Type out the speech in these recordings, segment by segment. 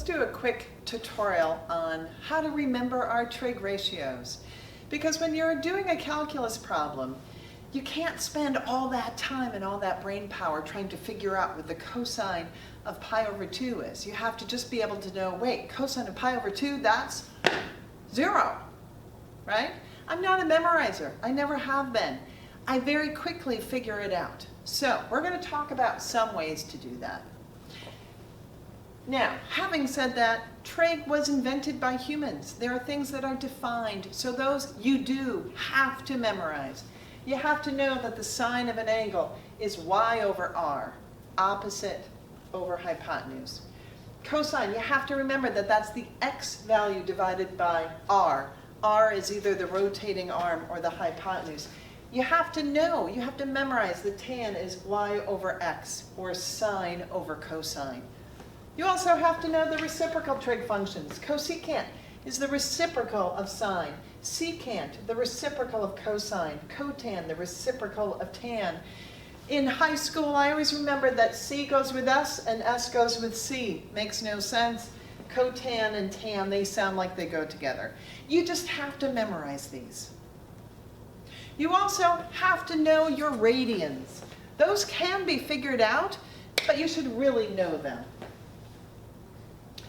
let's do a quick tutorial on how to remember our trig ratios. Because when you're doing a calculus problem, you can't spend all that time and all that brain power trying to figure out what the cosine of pi over 2 is. You have to just be able to know, wait, cosine of pi over 2, that's 0, right? I'm not a memorizer. I never have been. I very quickly figure it out. So we're going to talk about some ways to do that. Now, having said that, trig was invented by humans. There are things that are defined, so those you do have to memorize. You have to know that the sine of an angle is y over r, opposite over hypotenuse. Cosine, you have to remember that that's the x value divided by r. R is either the rotating arm or the hypotenuse. You have to know, you have to memorize the tan is y over x, or sine over cosine. You also have to know the reciprocal trig functions. Cosecant is the reciprocal of sine. Secant, the reciprocal of cosine. Cotan, the reciprocal of tan. In high school, I always remembered that C goes with S and S goes with C. Makes no sense. Cotan and tan, they sound like they go together. You just have to memorize these. You also have to know your radians. Those can be figured out, but you should really know them.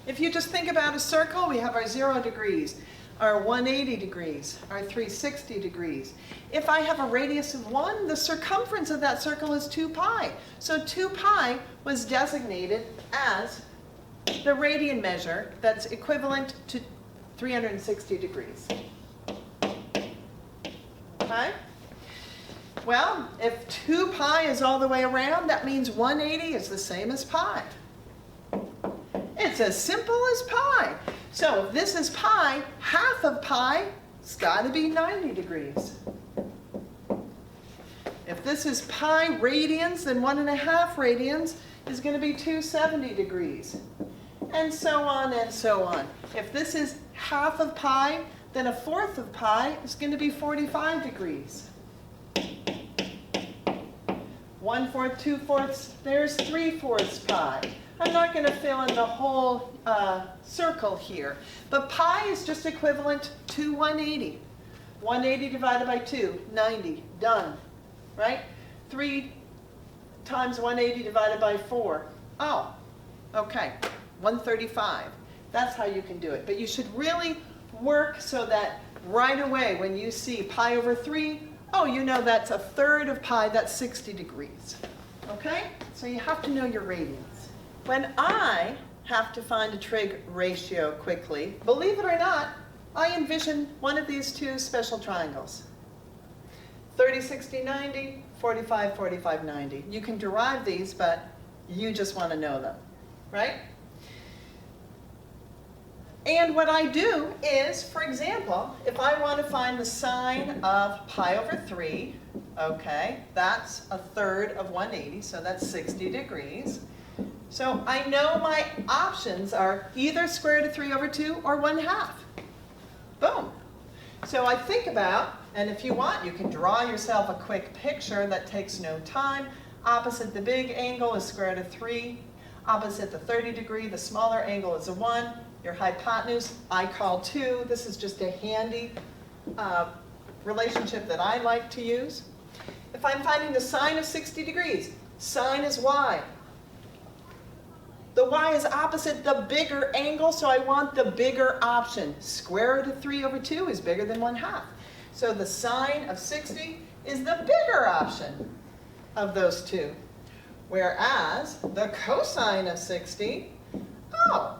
If you just think about a circle, we have our 0 degrees, our 180 degrees, our 360 degrees. If I have a radius of 1, the circumference of that circle is 2 pi. So 2 pi was designated as the radian measure that's equivalent to 360 degrees. Okay? Well, if 2 pi is all the way around, that means 180 is the same as pi. It's as simple as pi. So if this is pi, half of pi, it's got to be 90 degrees. If this is pi radians, then 1.5 radians is going to be 270 degrees. And so on and so on. If this is half of pi, then 1/4 of pi is going to be 45 degrees. 1/4, 2/4, there's 3/4 pi. I'm not going to fill in the whole circle here, but pi is just equivalent to 180. 180 divided by 2, 90, done, right? 3 times 180 divided by 4, oh, okay, 135. That's how you can do it. But you should really work so that right away when you see pi over 3, oh, you know that's 1/3 of pi, that's 60 degrees. Okay? So you have to know your radians. When I have to find a trig ratio quickly, believe it or not, I envision one of these two special triangles. 30, 60, 90, 45, 45, 90. You can derive these, but you just want to know them, right? And what I do is, for example, if I want to find the sine of pi over 3, okay, that's 1/3 of 180, so that's 60 degrees. So I know my options are either square root of 3 over 2 or 1/2. Boom. So I think about, and if you want, you can draw yourself a quick picture that takes no time. Opposite the big angle is square root of 3. Opposite the 30 degree, the smaller angle is a 1. Your hypotenuse, I call 2. This is just a handy relationship that I like to use. If I'm finding the sine of 60 degrees, sine is y. The y is opposite the bigger angle, so I want the bigger option. Square root of 3 over 2 is bigger than 1/2. So the sine of 60 is the bigger option of those two. Whereas the cosine of 60, oh,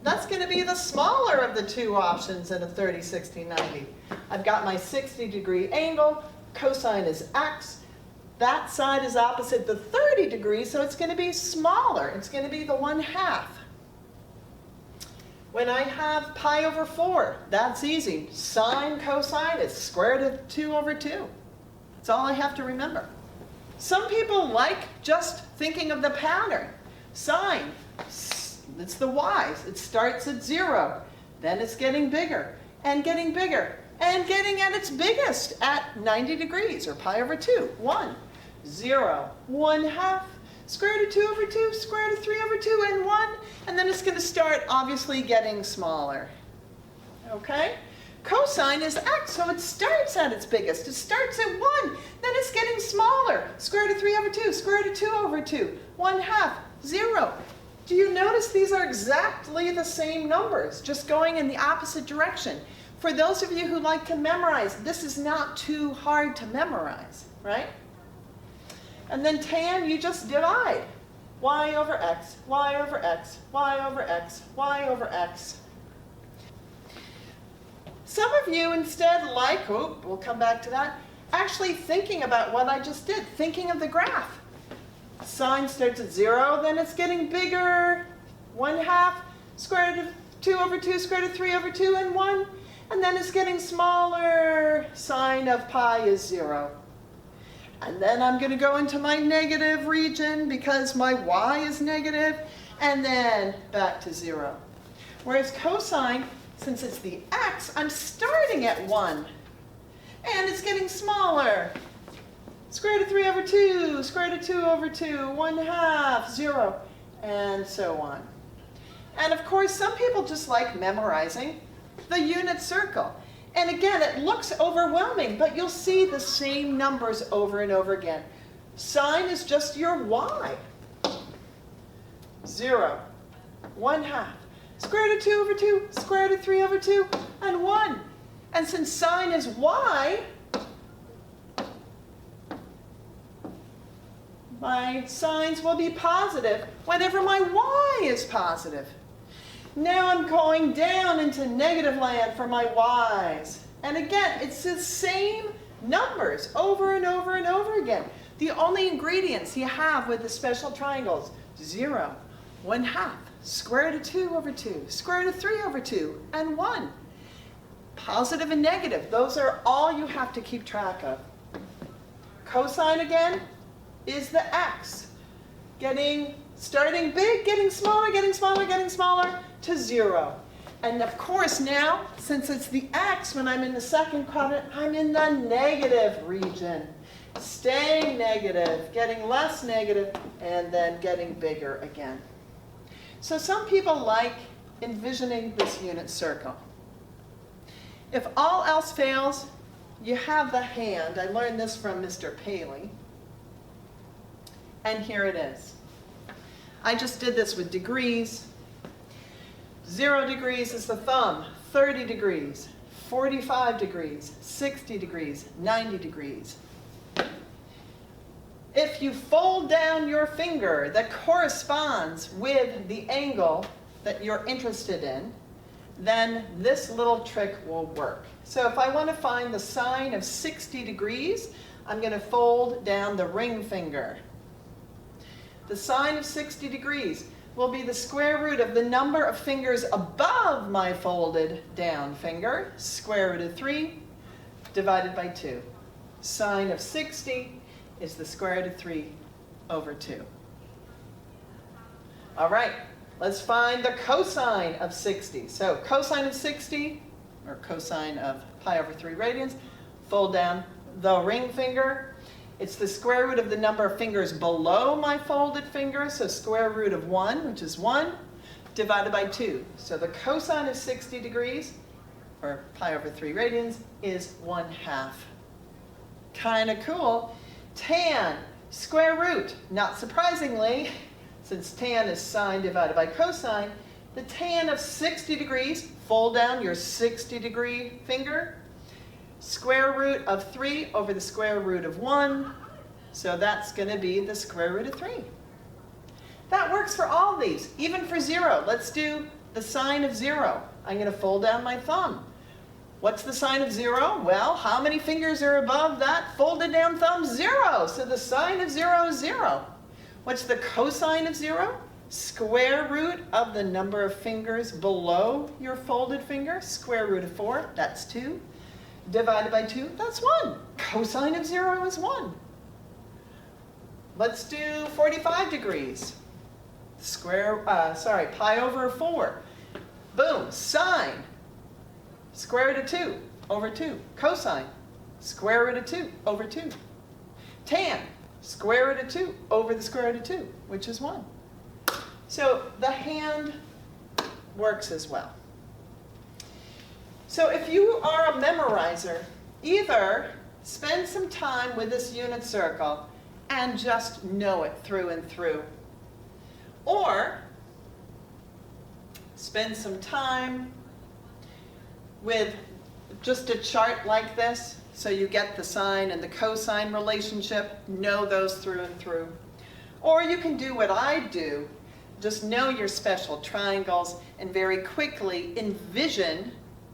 that's going to be the smaller of the two options in a 30, 60, 90. I've got my 60 degree angle, cosine is x. That side is opposite the 30 degrees, so it's going to be smaller. It's going to be the 1/2. When I have pi over 4, that's easy. Sine, cosine is square root of 2 over 2. That's all I have to remember. Some people like just thinking of the pattern. Sine, it's the y's. It starts at 0. Then it's getting bigger and getting bigger and getting at its biggest at 90 degrees, or pi over 2, 1. 0, 1/2, square root of 2 over 2, square root of 3 over 2, and 1. And then it's going to start obviously getting smaller. Okay? Cosine is x, so it starts at its biggest. It starts at 1, then it's getting smaller. Square root of 3 over 2, square root of 2 over 2, 1/2, 0. Do you notice these are exactly the same numbers, just going in the opposite direction? For those of you who like to memorize, this is not too hard to memorize, right? And then tan, you just divide. Y over x, y over x, y over x, y over x. Some of you instead like, we'll come back to that, actually thinking about what I just did, thinking of the graph. Sine starts at 0, then it's getting bigger, 1/2, square root of 2 over 2, square root of 3 over 2, and 1. And then it's getting smaller, sine of pi is 0. And then I'm going to go into my negative region because my y is negative, and then back to 0. Whereas cosine, since it's the x, I'm starting at 1. And it's getting smaller. Square root of 3 over 2, square root of 2 over 2, 1/2, 0, and so on. And of course, some people just like memorizing the unit circle. And again, it looks overwhelming, but you'll see the same numbers over and over again. Sine is just your y. 0, 1/2, square root of 2 over 2, square root of 3 over 2, and 1. And since sine is y, my signs will be positive whenever my y is positive. Now I'm going down into negative land for my y's. And again, it's the same numbers over and over and over again. The only ingredients you have with the special triangles, 0, 1/2, square root of 2 over 2, square root of 3 over 2, and 1. Positive and negative, those are all you have to keep track of. Cosine again is the x. Starting big, getting smaller, getting smaller, getting smaller to 0. And of course now, since it's the x, when I'm in the second quadrant, I'm in the negative region. Staying negative, getting less negative, and then getting bigger again. So some people like envisioning this unit circle. If all else fails, you have the hand. I learned this from Mr. Paley. And here it is. I just did this with degrees. 0 degrees is the thumb, 30 degrees, 45 degrees, 60 degrees, 90 degrees. If you fold down your finger that corresponds with the angle that you're interested in, then this little trick will work. So if I want to find the sine of 60 degrees, I'm going to fold down the ring finger. The sine of 60 degrees will be the square root of the number of fingers above my folded down finger, square root of 3, divided by 2. Sine of 60 is the square root of 3 over 2. All right, let's find the cosine of 60. So cosine of 60, or cosine of pi over 3 radians, fold down the ring finger. It's the square root of the number of fingers below my folded finger, so square root of 1, which is 1, divided by 2. So the cosine of 60 degrees, or pi over 3 radians, is 1/2. Kind of cool. Tan, square root. Not surprisingly, since tan is sine divided by cosine, the tan of 60 degrees, fold down your 60-degree finger, square root of 3 over the square root of 1, so that's going to be the square root of 3. That works for all these, even for 0. Let's do the sine of 0. I'm going to fold down my thumb. What's the sine of 0? Well, how many fingers are above that folded down thumb? 0. So the sine of 0 is 0. What's the cosine of 0? Square root of the number of fingers below your folded finger, square root of 4, that's 2. Divided by 2, that's 1. Cosine of 0 is 1. Let's do 45 degrees. Pi over 4. Boom, sine. Square root of 2 over 2. Cosine. Square root of 2 over 2. Tan. Square root of 2 over the square root of 2, which is 1. So the hand works as well. So if you are a memorizer, either spend some time with this unit circle and just know it through and through, or spend some time with just a chart like this, so you get the sine and the cosine relationship, know those through and through. Or you can do what I do, just know your special triangles and very quickly envision,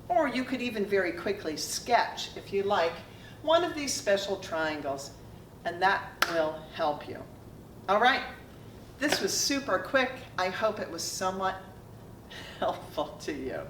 or you could even very quickly sketch, if you like, one of these special triangles, and that will help you. All right, this was super quick. I hope it was somewhat helpful to you.